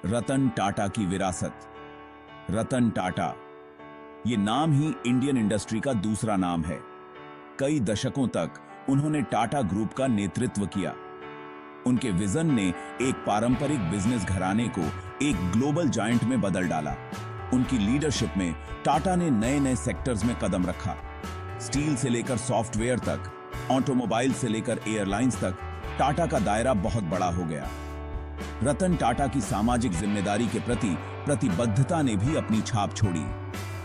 रतन टाटा की विरासत। रतन टाटा, ये नाम ही इंडियन इंडस्ट्री का दूसरा नाम है। कई दशकों तक उन्होंने टाटा ग्रुप का नेतृत्व किया। उनके विजन ने एक पारंपरिक बिजनेस घराने को एक ग्लोबल जायंट में बदल डाला। उनकी लीडरशिप में टाटा ने नए नए सेक्टर्स में कदम रखा। स्टील से लेकर सॉफ्टवेयर तक, ऑटोमोबाइल से लेकर एयरलाइंस तक टाटा का दायरा बहुत बड़ा हो गया। रतन टाटा की सामाजिक जिम्मेदारी के प्रति प्रतिबद्धता ने भी अपनी छाप छोड़ी।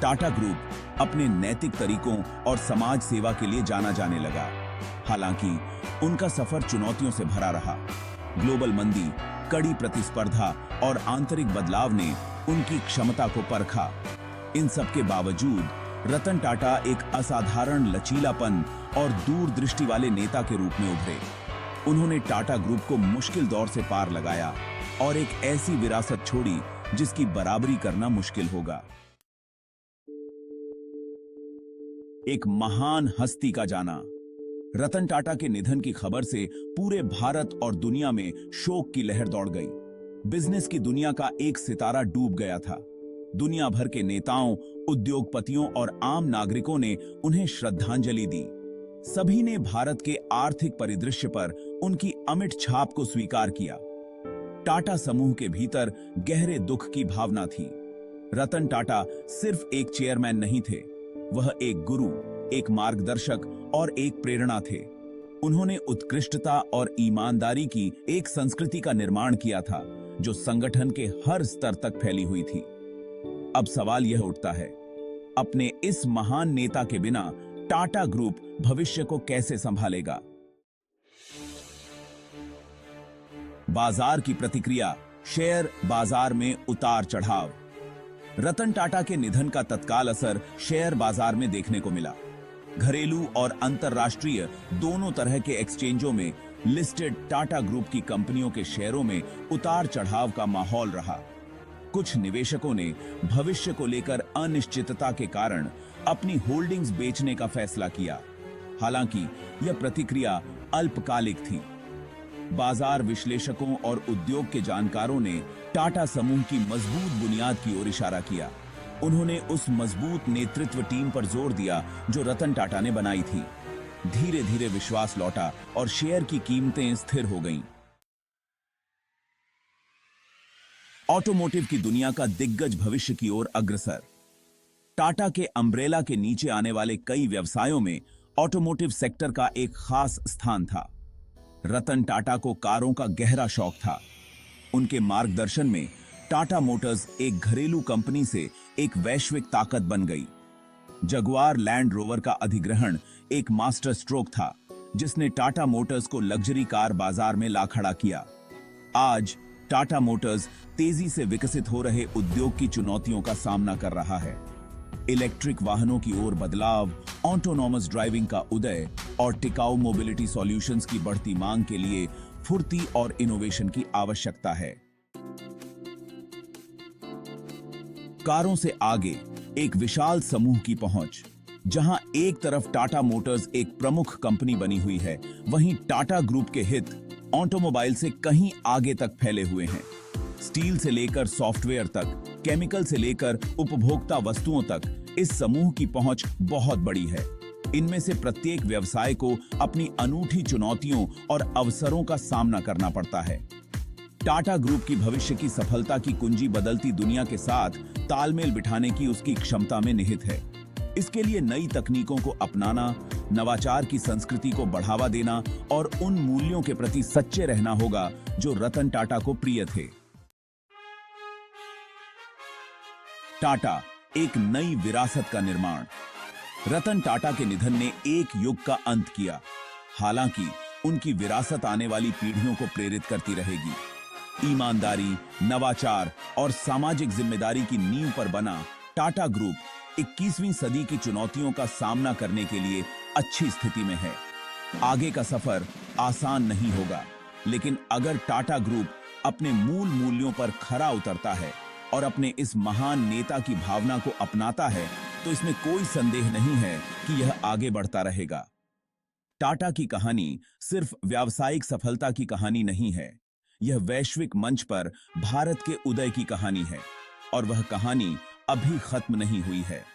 टाटा ग्रुप अपने नैतिक तरीकों और समाज सेवा के लिए जाना जाने लगा। हालांकि उनका सफर चुनौतियों से भरा रहा। ग्लोबल मंदी, कड़ी प्रतिस्पर्धा और आंतरिक बदलाव ने उनकी क्षमता को परखा। इन सब के बावजूद रतन टाटा एक असाधारण लचीलापन और दूरदृष्टि वाले नेता के रूप में उभरे। उन्होंने टाटा ग्रुप को मुश्किल दौर से पार लगाया और एक ऐसी विरासत छोड़ी जिसकी बराबरी करना मुश्किल होगा। एक महान हस्ती का जाना। रतन टाटा के निधन की खबर से पूरे भारत और दुनिया में शोक की लहर दौड़ गई। बिजनेस की दुनिया का एक सितारा डूब गया था। दुनिया भर के नेताओं, उद्योगपतियों और आम नागरिकों ने उन्हें श्रद्धांजलि दी। सभी ने भारत के आर्थिक परिदृश्य पर उनकी अमिट छाप को स्वीकार किया। टाटा समूह के भीतर गहरे दुख की भावना थी। रतन टाटा सिर्फ एक चेयरमैन नहीं थे, वह एक गुरु, एक मार्गदर्शक और एक प्रेरणा थे। उन्होंने उत्कृष्टता और ईमानदारी की एक संस्कृति का निर्माण किया था जो संगठन के हर स्तर तक फैली हुई थी। अब सवाल यह उठता है, अपने इस महान नेता के बिना टाटा ग्रुप भविष्य को कैसे संभालेगा? बाजार की प्रतिक्रिया, शेयर बाजार में उतार चढ़ाव। रतन टाटा के निधन का तत्काल असर शेयर बाजार में देखने को मिला। घरेलू और अंतर्राष्ट्रीय दोनों तरह के एक्सचेंजों में लिस्टेड टाटा ग्रुप की कंपनियों के शेयरों में उतार चढ़ाव का माहौल रहा। कुछ निवेशकों ने भविष्य को लेकर अनिश्चितता के कारण अपनी होल्डिंग्स बेचने का फैसला किया। हालांकि यह प्रतिक्रिया अल्पकालिक थी। बाजार विश्लेषकों और उद्योग के जानकारों ने टाटा समूह की मजबूत बुनियाद की ओर इशारा किया। उन्होंने उस मजबूत नेतृत्व टीम पर जोर दिया जो रतन टाटा ने बनाई थी। धीरे धीरे विश्वास लौटा और शेयर की कीमतें स्थिर हो गईं। ऑटोमोटिव की दुनिया का दिग्गज भविष्य की ओर अग्रसर। टाटा के अम्ब्रेला के नीचे आने वाले कई व्यवसायों में ऑटोमोटिव सेक्टर का एक खास स्थान था। रतन टाटा को कारों का गहरा शौक था। उनके मार्गदर्शन में टाटा मोटर्स एक घरेलू कंपनी से एक वैश्विक ताकत बन गई। जगुआर लैंड रोवर का अधिग्रहण एक मास्टर स्ट्रोक था जिसने टाटा मोटर्स को लग्जरी कार बाजार में ला खड़ा किया। आज टाटा मोटर्स तेजी से विकसित हो रहे उद्योग की चुनौतियों का सामना कर रहा है। इलेक्ट्रिक वाहनों की ओर बदलाव, ऑटोनॉमस ड्राइविंग का उदय और टिकाऊ मोबिलिटी सॉल्यूशंस की बढ़ती मांग के लिए फुर्ती और इनोवेशन की आवश्यकता है। कारों से आगे एक विशाल समूह की पहुंच। जहां एक तरफ टाटा मोटर्स एक प्रमुख कंपनी बनी हुई है, वहीं टाटा ग्रुप के हित ऑटोमोबाइल से कहीं आगे तक फैले हुए हैं। स्टील से लेकर सॉफ्टवेयर तक, केमिकल से लेकर उपभोक्ता वस्तुओं तक इस समूह की पहुंच बहुत बड़ी है। इनमें से प्रत्येक व्यवसाय को अपनी अनूठी चुनौतियों और अवसरों का सामना करना पड़ता है। टाटा ग्रुप की भविष्य की सफलता की कुंजी बदलती दुनिया के साथ तालमेल बिठाने की उसकी क्षमता में निहित है। इसके लिए नई तकनीकों को अपनाना, नवाचार की संस्कृति को बढ़ावा देना और उन मूल्यों के प्रति सच्चे रहना होगा जो रतन टाटा को प्रिय थे। टाटा, एक नई विरासत का निर्माण। रतन टाटा के निधन ने एक युग का अंत किया। हालांकि उनकी विरासत आने वाली पीढ़ियों को प्रेरित करती रहेगी। ईमानदारी, नवाचार और सामाजिक जिम्मेदारी की नींव पर बना टाटा ग्रुप 21वीं सदी की चुनौतियों का सामना करने के लिए अच्छी स्थिति में है। आगे का सफर आसान नहीं होगा, लेकिन अगर टाटा ग्रुप अपने मूल मूल्यों पर खरा उतरता है और अपने इस महान नेता की भावना को अपनाता है, तो इसमें कोई संदेह नहीं है कि यह आगे बढ़ता रहेगा। टाटा की कहानी सिर्फ व्यावसायिक सफलता की कहानी नहीं है, यह वैश्विक मंच पर भारत के उदय की कहानी है और वह कहानी अभी खत्म नहीं हुई है।